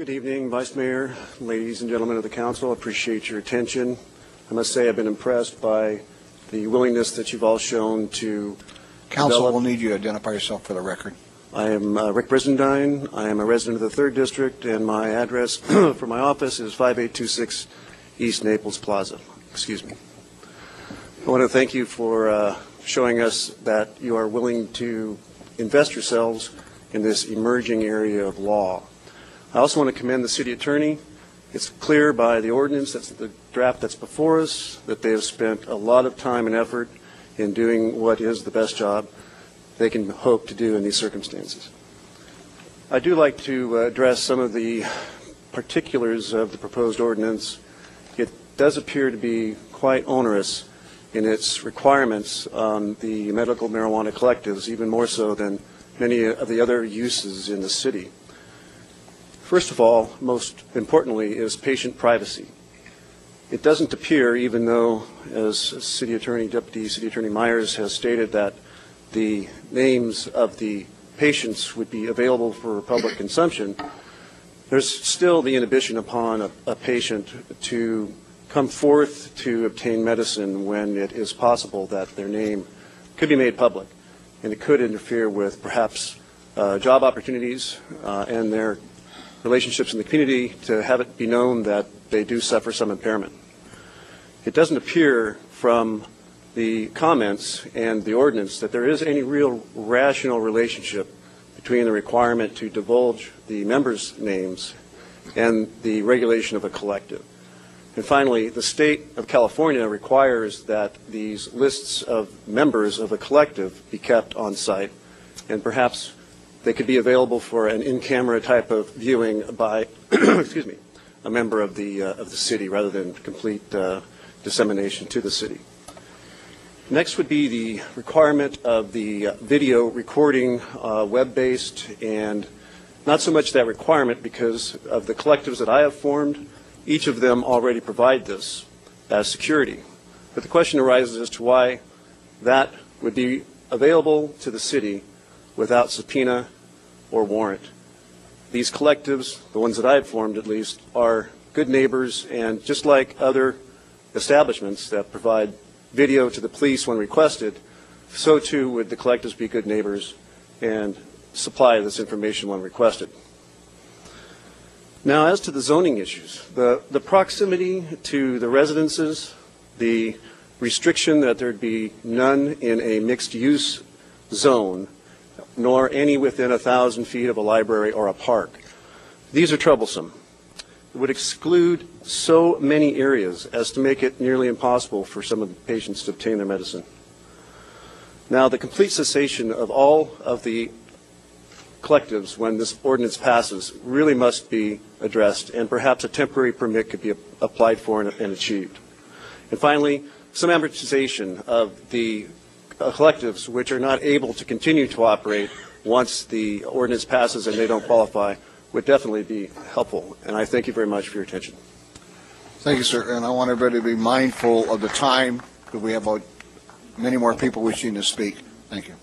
Good evening, Vice Mayor, ladies and gentlemen of the Council. I appreciate your attention. I must say I've been impressed by the willingness that you've all shown to Council will need you to identify yourself for the record. I am Rick Brizendine. I am a resident of the 3rd District, and my address for my office is 5826 East Naples Plaza. Excuse me. I want to thank you for showing us that you are willing to invest yourselves in this emerging area of law. I also want to commend the City Attorney. It's clear by the ordinance, that's the draft that's before us, that they have spent a lot of time and effort in doing what is the best job they can hope to do in these circumstances. I do like to address some of the particulars of the proposed ordinance. It does appear to be quite onerous in its requirements on the medical marijuana collectives, even more so than many of the other uses in the city. First of all, most importantly, is patient privacy. It doesn't appear, even though, as City Attorney, Deputy City Attorney Myers has stated, that the names of the patients would be available for public consumption, there's still the inhibition upon a patient to come forth to obtain medicine when it is possible that their name could be made public, and it could interfere with perhaps job opportunities and their relationships in the community to have it be known that they do suffer some impairment. It doesn't appear from the comments and the ordinance that there is any real rational relationship between the requirement to divulge the members' names and the regulation of a collective. And finally, the state of California requires that these lists of members of a collective be kept on site, and perhaps they could be available for an in-camera type of viewing by excuse me, a member of the city rather than complete dissemination to the city. Next would be the requirement of the video recording, web-based, and not so much that requirement because of the collectives that I have formed. Each of them already provide this as security. But the question arises as to why that would be available to the city without subpoena or warrant. These collectives, the ones that I have formed at least, are good neighbors, and just like other establishments that provide video to the police when requested, so too would the collectives be good neighbors and supply this information when requested. Now, as to the zoning issues, the proximity to the residences, the restriction that there'd be none in a mixed-use zone, nor any within 1,000 feet of a library or a park. These are troublesome. It would exclude so many areas as to make it nearly impossible for some of the patients to obtain their medicine. Now, the complete cessation of all of the collectives when this ordinance passes really must be addressed, and perhaps a temporary permit could be applied for and achieved. And finally, some amortization of the collectives which are not able to continue to operate once the ordinance passes and they don't qualify would definitely be helpful. And I thank you very much for your attention. Thank you, sir. And I want everybody to be mindful of the time because we have many more people wishing to speak. Thank you.